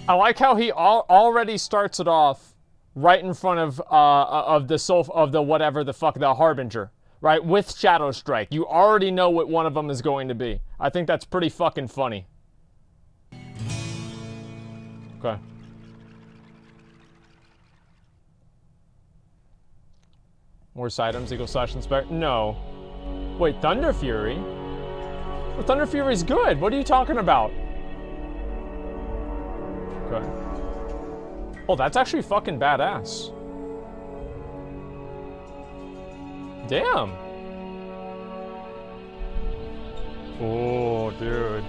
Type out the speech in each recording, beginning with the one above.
I like how he already starts it off right in front of the whatever the fuck, the Harbinger, right, with Shadow Strike. You already know what one of them is going to be. I think that's pretty fucking funny. Okay. Worse items equal slash inspire. No. Wait, Thunder Fury? Well, Thunder Fury's good. What are you talking about? Okay. Oh, that's actually fucking badass. Damn. Oh, dude.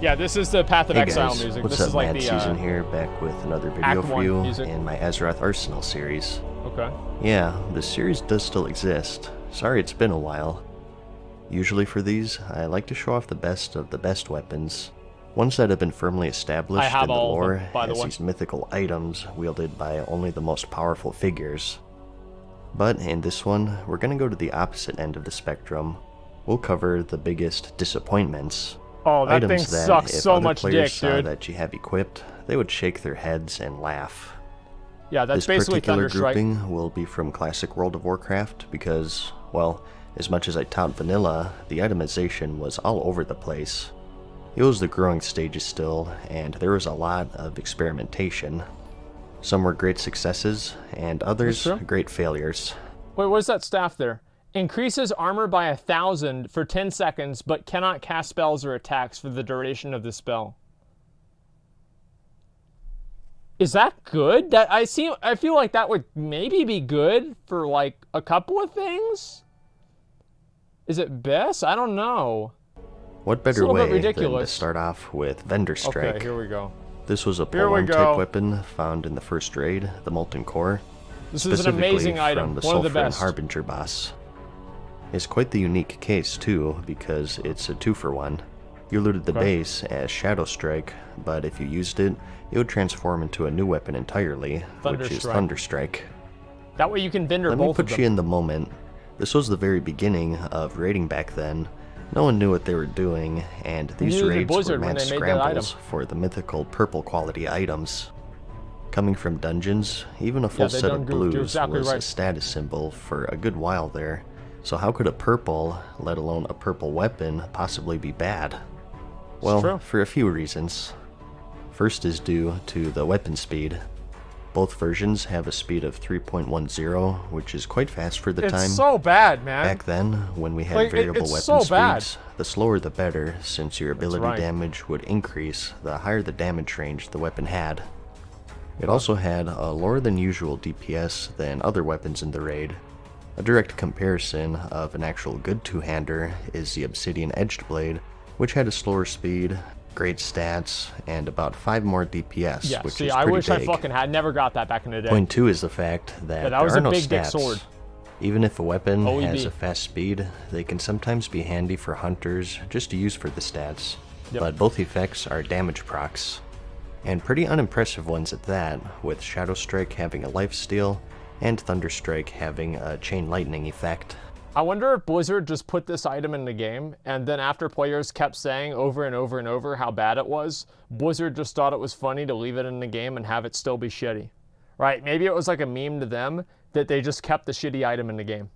Yeah, this is the Path of Exile guys, music. What's This up, is like Mad the Season here, back with another video Act for 1 you music. in my Azeroth Arsenal series. Okay. Yeah, the series does still exist. Sorry it's been a while. Usually for these, I like to show off the best of the best weapons. Ones that have been firmly established in the lore as these mythical items wielded by only the most powerful figures. But in this one, we're going to go to the opposite end of the spectrum. We'll cover the biggest disappointments. Oh, that thing Items that sucks if so other much players dick, saw dude. that you have equipped, they would shake their heads and laugh. Yeah, that's This basically particular Thunderstrike. grouping will be from classic World of Warcraft because, well, as much as I taught vanilla, the itemization was all over the place. It was the growing stages still, and there was a lot of experimentation. Some were great successes, and others great failures. Wait, what is that staff there? Increases armor by 1,000 for 10 seconds, but cannot cast spells or attacks for the duration of the spell. Is that good? I feel like that would maybe be good for like a couple of things. Is it best? I don't know. What better way than to start off with Vendor Strike? Okay, here we go. This was a polearm type weapon found in the first raid, the Molten Core. This is an amazing item, from the one of the Sulfur and best. Harbinger boss. It's quite the unique case too, because it's a 2-for-1. You looted the base as Shadow Strike, but if you used it, it would transform into a new weapon entirely, which is Thunder Strike. That way you can vendor both of them. Let me put you in the moment. This was the very beginning of raiding back then. No one knew what they were doing, and these raids were mad scrambles for the mythical purple quality items. Coming from dungeons, even a full set of blues was a status symbol for a good while there. So how could a purple, let alone a purple weapon, possibly be bad? Well, for a few reasons. First is due to the weapon speed. Both versions have a speed of 3.10, which is quite fast for the time. It's so bad, man. Back then, when we had variable weapon speeds, the slower the better, since your ability damage would increase the higher the damage range the weapon had. It also had a lower than usual DPS than other weapons in the raid. A direct comparison of an actual good two-hander is the Obsidian Edged Blade, which had a slower speed, great stats, and about 5 more DPS, which is pretty I wish big. I fucking had never got that back in the day. Point 2 is the fact that there are no stats. Even if a weapon has a fast speed, they can sometimes be handy for hunters just to use for the stats. But both effects are damage procs, and pretty unimpressive ones at that, with Shadow Strike having a lifesteal and Thunder Strike having a chain lightning effect. I wonder if Blizzard just put this item in the game, and then after players kept saying over and over and over how bad it was, Blizzard just thought it was funny to leave it in the game and have it still be shitty. Right? Maybe it was like a meme to them that they just kept the shitty item in the game.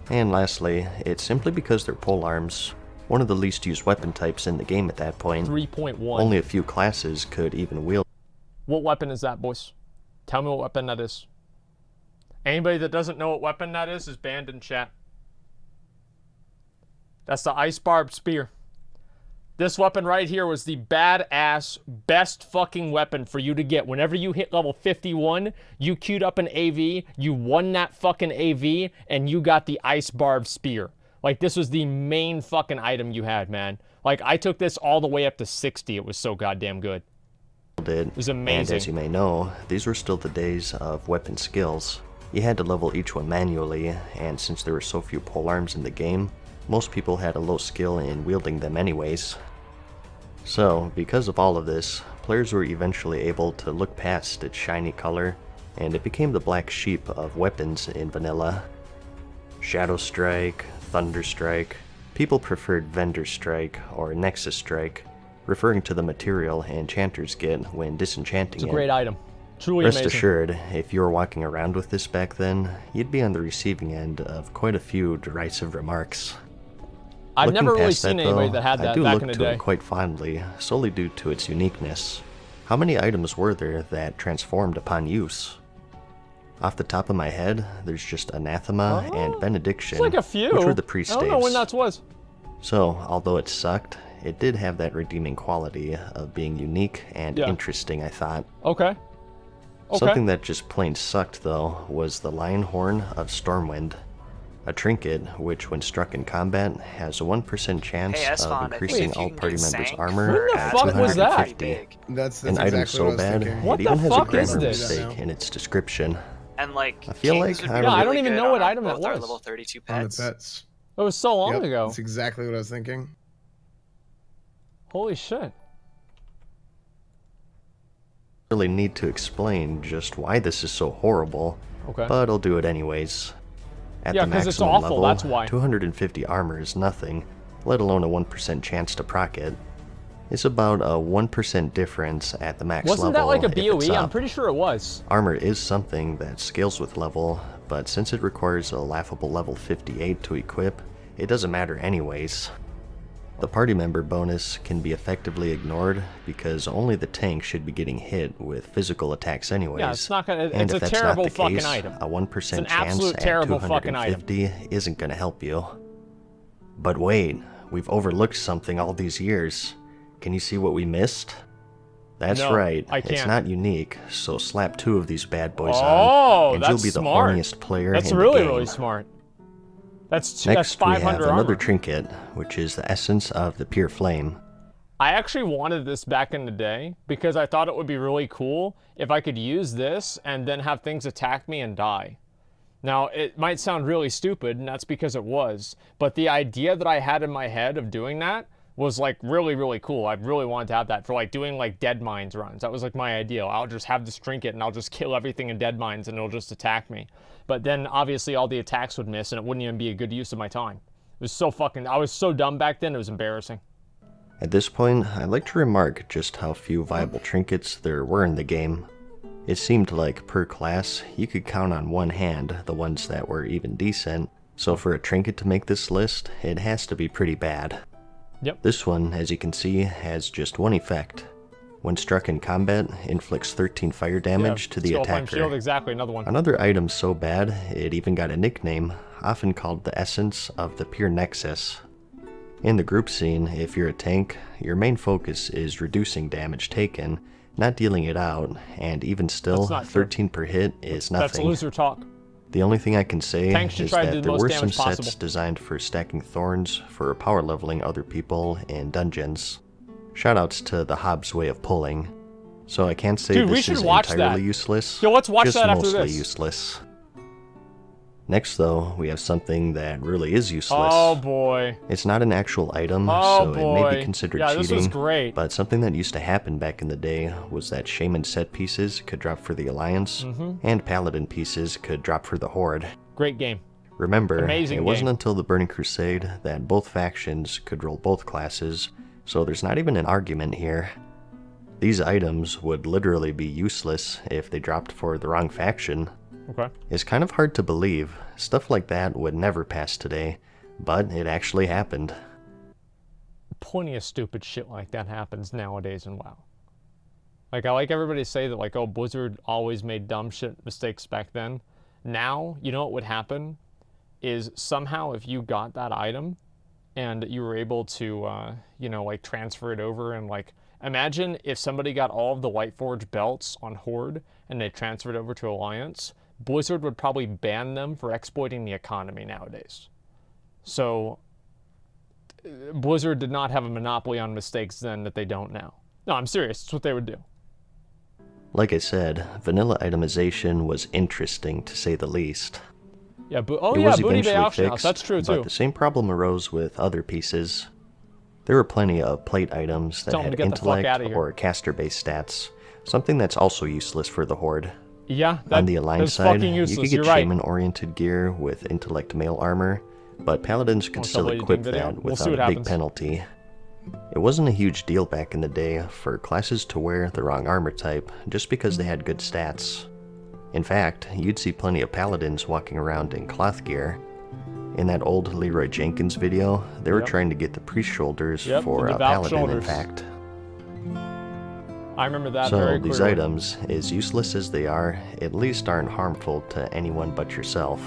And lastly, it's simply because they're polearms, one of the least used weapon types in the game at that point. 3.1. Only a few classes could even wield. What weapon is that, boys? Tell me what weapon that is. Anybody that doesn't know what weapon that is banned in chat. That's the Ice Barbed Spear. This weapon right here was the badass, best fucking weapon for you to get. Whenever you hit level 51, you queued up an AV, you won that fucking AV, and you got the Ice Barbed Spear. Like, this was the main fucking item you had, man. Like, I took this all the way up to 60. It was so goddamn good. It was amazing. And as you may know, these were still the days of weapon skills. You had to level each one manually, and since there were so few polearms in the game, most people had a low skill in wielding them anyways. So, because of all of this, players were eventually able to look past its shiny color, and it became the black sheep of weapons in vanilla. Shadow Strike, Thunder Strike, people preferred Vendor Strike or Nexus Strike, referring to the material enchanters get when disenchanting it. It's a great item. Truly Rest amazing. assured, if you were walking around with this back then, you'd be on the receiving end of quite a few derisive remarks. I've Looking never really past seen that, anybody though, that had I that do back look in the to day. it quite fondly, solely due to its uniqueness. How many items were there that transformed upon use? Off the top of my head, there's just Anathema and Benediction, It's like a few. which were the pre-staves. I don't know when that was. So, although it sucked, it did have that redeeming quality of being unique and interesting, I thought. Okay. Something that just plain sucked, though, was the Lion Horn of Stormwind. A trinket, which when struck in combat, has a 1% chance of increasing all party members' armor When the at fuck was that? 250. That's An item exactly so what I was bad, thinking. What it the even has a fuck is grammar this? mistake in its description. And like, I feel kings like would I be don't- Yeah, I don't really even good know what on item that both our was. level 32 On the pets. pets. It was so long Yep, ago. that's exactly what I was thinking. Holy shit. Really need to explain just why this is so horrible, Okay. but I'll do it anyways. At Yeah, the 'cause it's maximum awful, level, that's why. 250 armor is nothing, let alone a 1% chance to proc it. It's about a 1% difference at the max Wasn't level that like a if it's BOE? I'm up. pretty sure it was. Armor is something that scales with level, but since it requires a laughable level 58 to equip, it doesn't matter anyways. The party member bonus can be effectively ignored because only the tank should be getting hit with physical attacks anyways. Yeah, it's not gonna. And It's a if that's not terrible the fucking case, item. a 1% It's an chance absolute at terrible fucking item. 250 isn't gonna help you. But wait, we've overlooked something all these years. Can you see what we missed? That's No, right, I it's can't. not unique, so slap 2 of these bad boys Oh, on, and that's you'll be the smart. horniest player That's in really, the game. really smart. That's Next, 500 we have another armor. trinket, which is the essence of the pure flame. I actually wanted this back in the day because I thought it would be really cool if I could use this and then have things attack me and die. Now, it might sound really stupid, and that's because it was, but the idea that I had in my head of doing that was like really, really cool. I really wanted to have that for like doing like dead mines runs. That was like my ideal. I'll just have this trinket and I'll just kill everything in dead mines and it'll just attack me. But then obviously all the attacks would miss and it wouldn't even be a good use of my time. It was so fucking, I was so dumb back then, it was embarrassing. At this point, I'd like to remark just how few viable trinkets there were in the game. It seemed like per class, you could count on one hand the ones that were even decent, so for a trinket to make this list, it has to be pretty bad. Yep. This one, as you can see, has just one effect. When struck in combat, inflicts 13 fire damage to the Skull Flame attacker. Shield, exactly, another one. Another item so bad, it even got a nickname, often called the essence of the pure nexus. In the group scene, if you're a tank, your main focus is reducing damage taken, not dealing it out, and even still, That's not true. 13 per hit is That's nothing. loser talk. The only thing I can say Tanks should is try to do that the there most were some damage sets possible. designed for stacking thorns for power leveling other people in dungeons. Shoutouts to the Hobbs way of pulling. So I can't say Dude, we this should is watch entirely that. useless. Yo, let's watch just that after mostly this. useless. Next though, we have something that really is useless. Oh boy. It's not an actual item, Oh so it may boy. be considered Yeah, cheating. this was great. But something that used to happen back in the day was that Shaman set pieces could drop for the Alliance, Mm-hmm. and Paladin pieces could drop for the Horde. Great game. Remember, Amazing it wasn't game. until the Burning Crusade that both factions could roll both classes, so there's not even an argument here. These items would literally be useless if they dropped for the wrong faction. Okay. It's kind of hard to believe. Stuff like that would never pass today, but it actually happened. Plenty of stupid shit like that happens nowadays in WoW. Like, I like everybody to say that, like, oh, Blizzard always made dumb shit mistakes back then. Now, you know what would happen? Is somehow if you got that item and you were able to, you know, like, transfer it over and, like, imagine if somebody got all of the Whiteforge belts on Horde and they transferred over to Alliance, Blizzard would probably ban them for exploiting the economy nowadays. So, Blizzard did not have a monopoly on mistakes then that they don't now. No, I'm serious. It's what they would do. Like I said, vanilla itemization was interesting to say the least. Yeah, It yeah, was Booty Bay eventually Auction House. fixed, That's true, but too. the same problem arose with other pieces. There were plenty of plate items that Tell 'em to had get the fuck intellect outta here. or caster-based stats, something that's also useless for the Horde. Yeah, On the Alliance that's side, fucking you useless. could get You're right. shaman-oriented gear with intellect mail armar, but paladins could Want still somebody to equip do video? that We'll see without what a big happens. penalty. It wasn't a huge deal back in the day for classes to wear the wrong armor type just because they had good stats. In fact, you'd see plenty of paladins walking around in cloth gear. In that old Leroy Jenkins video, they were trying to get the priest shoulders for a paladin, in fact. I remember that so very these clearly. items, as useless as they are, at least aren't harmful to anyone but yourself.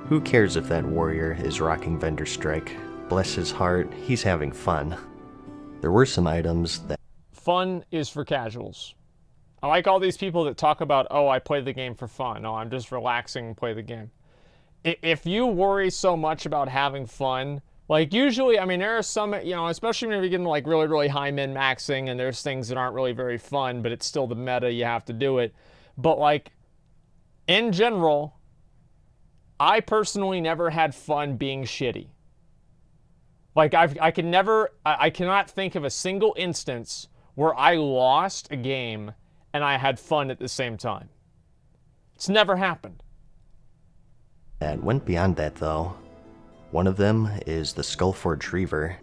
Who cares if that warrior is rocking Vendor Strike? Bless his heart, he's having fun. There were some items that... Fun is for casuals. I like all these people that talk about, oh, I play the game for fun. Oh, I'm just relaxing and play the game. If you worry so much about having fun, like usually, I mean, there are some, you know, especially when you're getting like really, really high min-maxing and there's things that aren't really very fun, but it's still the meta, you have to do it. But like, in general, I personally never had fun being shitty. Like, I cannot think of a single instance where I lost a game and I had fun at the same time. It's never happened. That went beyond that, though. One of them is the Skullforge Reaver.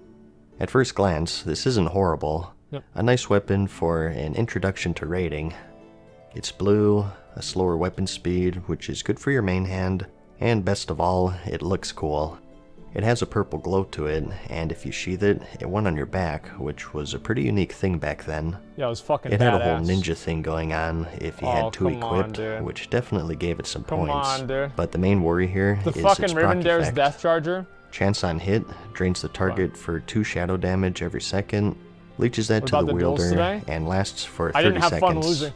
At first glance, this isn't horrible. Yep. A nice weapon for an introduction to raiding. It's blue, a slower weapon speed, which is good for your main hand, and best of all, it looks cool. It has a purple glow to it, and if you sheath it, it went on your back, which was a pretty unique thing back then. Yeah, it was fucking badass. It had a whole ninja thing going on if you had two equipped, which definitely gave it some points. But the main worry here is its proc effect. Death Charger. Chance on hit, drains the target for 2 shadow damage every second, leeches that to the wielder, and lasts for 30 seconds. I didn't have fun losing.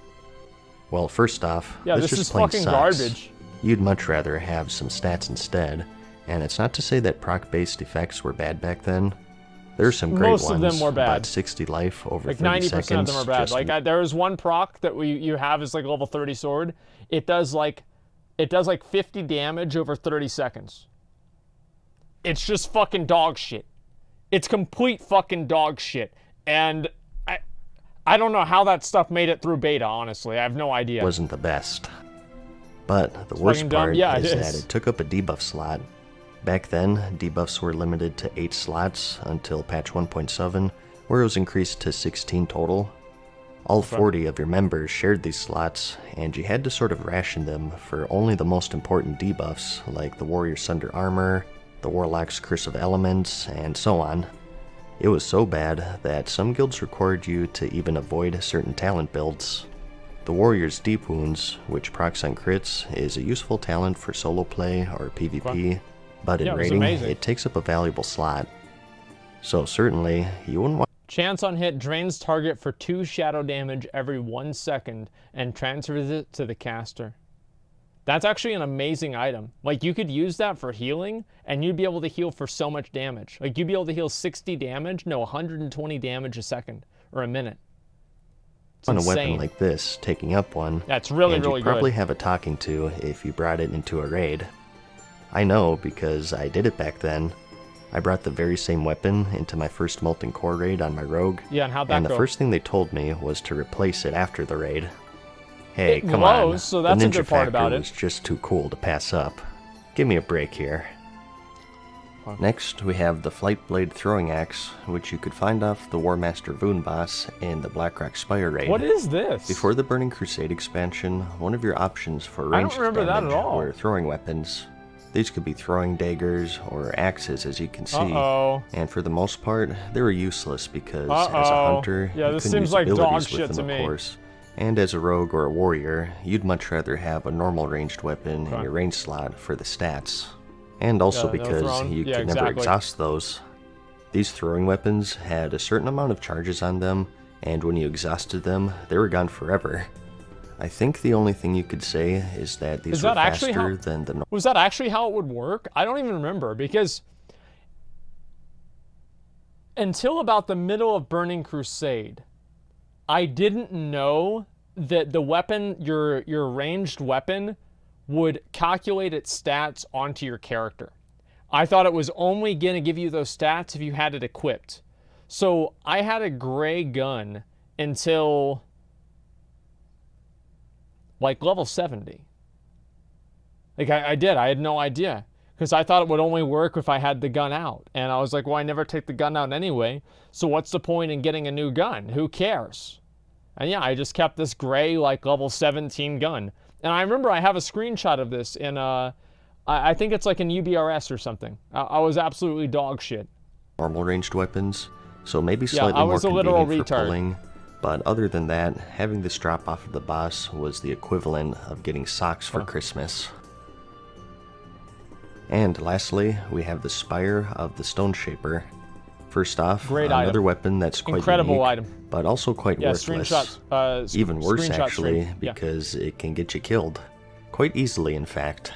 Well, first off, this just is plain fucking sucks. garbage. You'd much rather have some stats instead. And it's not to say that proc-based effects were bad back then. There are some great ones. Most of them were bad. About 60 life over 30 seconds. Like 90% of them are bad. Like there was one proc that you have is like level 30 sword. It does like 50 damage over 30 seconds. It's just fucking dog shit. It's complete fucking dog shit. And I don't know how that stuff made it through beta, honestly. I have no idea. Wasn't the best. But the worst part is that it took up a debuff slot. Back then, debuffs were limited to 8 slots until patch 1.7, where it was increased to 16 total. All 40 of your members shared these slots, and you had to sort of ration them for only the most important debuffs, like the Warrior's Sunder Armor, the Warlock's Curse of Elements, and so on. It was so bad that some guilds required you to even avoid certain talent builds. The Warrior's Deep Wounds, which procs on crits, is a useful talent for solo play or PvP. But in raiding, it takes up a valuable slot. So certainly, you wouldn't want... Chance on hit drains target for 2 shadow damage every 1 second and transfers it to the caster. That's actually an amazing item. Like, you could use that for healing, and you'd be able to heal for so much damage. Like, you'd be able to heal 60 damage, no, 120 damage a second, or a minute. It's on a weapon like this, taking up one, that's really, really good. You'd probably have a talking to if you brought it into a raid. I know, because I did it back then. I brought the very same weapon into my first Molten Core raid on my rogue. Yeah, and how'd that go? And the first thing they told me was to replace it after the raid. Hey, come on. So that's the a good part about it. was just too cool to pass up. Give me a break here. Next, we have the Flightblade Throwing Axe, which you could find off the Warmaster Voon boss in the Blackrock Spire raid. What is this? Before the Burning Crusade expansion, one of your options for ranged damage were throwing weapons. These could be throwing daggers or axes, as you can see. And for the most part, they were useless because as a hunter, you couldn't use abilities with them, of course. And as a rogue or a warrior, you'd much rather have a normal ranged weapon in your range slot for the stats. And also because you could never exhaust those. These throwing weapons had a certain amount of charges on them, and when you exhausted them, they were gone forever. I think the only thing you could say is that these were faster than the... Was that actually how it would work? I don't even remember, because until about the middle of Burning Crusade, I didn't know that the weapon, your ranged weapon, would calculate its stats onto your character. I thought it was only going to give you those stats if you had it equipped. So I had a gray gun until like level 70. Like I did. I had no idea. because I thought it would only work if I had the gun out. And I was like, well, I never take the gun out anyway, so what's the point in getting a new gun? Who cares? And yeah, I just kept this gray, like, level 17 gun. And I remember I have a screenshot of this in, I think it's like in UBRS or something. I was absolutely dog shit. Normal ranged weapons, so maybe slightly more convenient for pulling. But other than that, having this drop off of the boss was the equivalent of getting socks for Christmas. And lastly, we have the Spire of the Stone Shaper. First off, another weapon that's quite unique, but also quite worthless. Even worse, actually, because it can get you killed. Quite easily, in fact.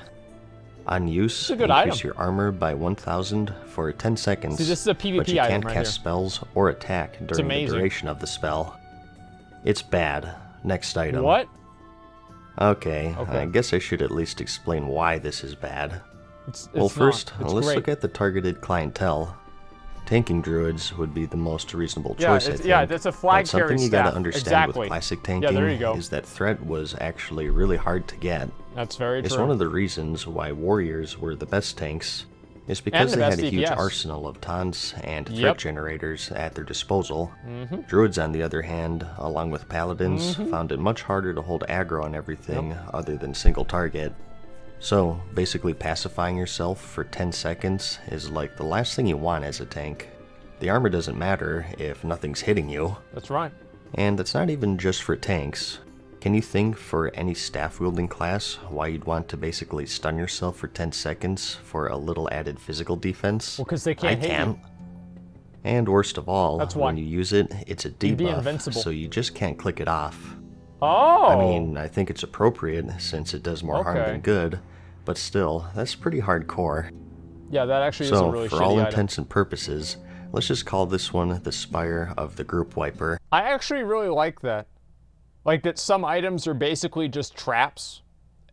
On use, increase your armor by 1,000 for 10 seconds, See, this is a PvP but you can't right cast here. spells or attack during the duration of the spell. It's bad. Next item. What? Okay, I guess I should at least explain why this is bad. Well, first, let's look at the targeted clientele. Tanking druids would be the most reasonable choice, I think. Yeah, that's a flag carry something you staff. gotta understand with classic tanking is that threat was actually really hard to get. That's very true. It's one of the reasons why warriors were the best tanks. It's because they had a huge arsenal of taunts and threat generators at their disposal. Druids, on the other hand, along with paladins, found it much harder to hold aggro on everything other than single target. So, basically pacifying yourself for 10 seconds is like the last thing you want as a tank. The armor doesn't matter if nothing's hitting you. That's right. And that's not even just for tanks. Can you think for any staff-wielding class why you'd want to basically stun yourself for 10 seconds for a little added physical defense? Well, because they can't hit you. And worst of all, when you use it, it's a debuff, so you just can't click it off. Oh! I mean, I think it's appropriate since it does more harm than good, but still, that's pretty hardcore. Yeah, that actually is a really shitty item. So, for all intents and purposes, let's just call this one the Spire of the Group Wiper. I actually really like that. Like that some items are basically just traps,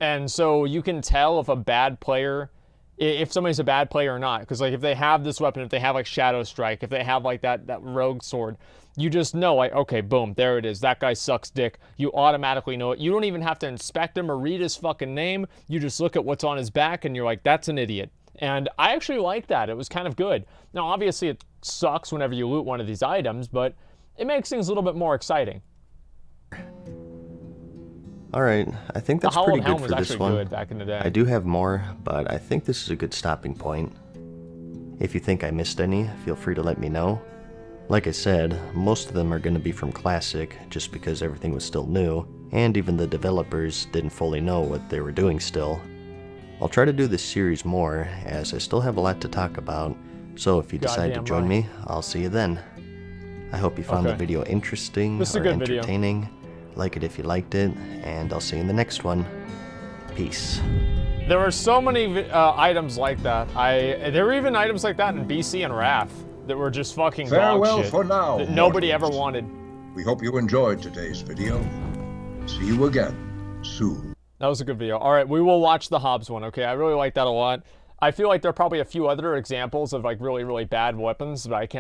and so you can tell if a bad player, if somebody's a bad player or not. Because like if they have this weapon, if they have like Shadow Strike, if they have like that rogue sword, you just know, like, okay, boom, there it is. That guy sucks dick. You automatically know it. You don't even have to inspect him or read his fucking name. You just look at what's on his back and you're like, that's an idiot. And I actually like that. It was kind of good. Now, obviously, it sucks whenever you loot one of these items, but it makes things a little bit more exciting. Alright, I think that's pretty good for this one. Good back in the day. I do have more, but I think this is a good stopping point. If you think I missed any, feel free to let me know. Like I said, most of them are going to be from Classic, just because everything was still new, and even the developers didn't fully know what they were doing still. I'll try to do this series more, as I still have a lot to talk about, so if you decide to join me, I'll see you then. I hope you found the video interesting or entertaining. Like it if you liked it, and I'll see you in the next one. Peace. There were so many items like that. There were even items like that in BC and Wrath that were just fucking dog shit for now, that nobody ever wanted. We hope you enjoyed today's video. See you again soon. That was a good video. All right, we will watch the Hobbs one, okay? I really like that a lot. I feel like there are probably a few other examples of like really, really bad weapons, but I can't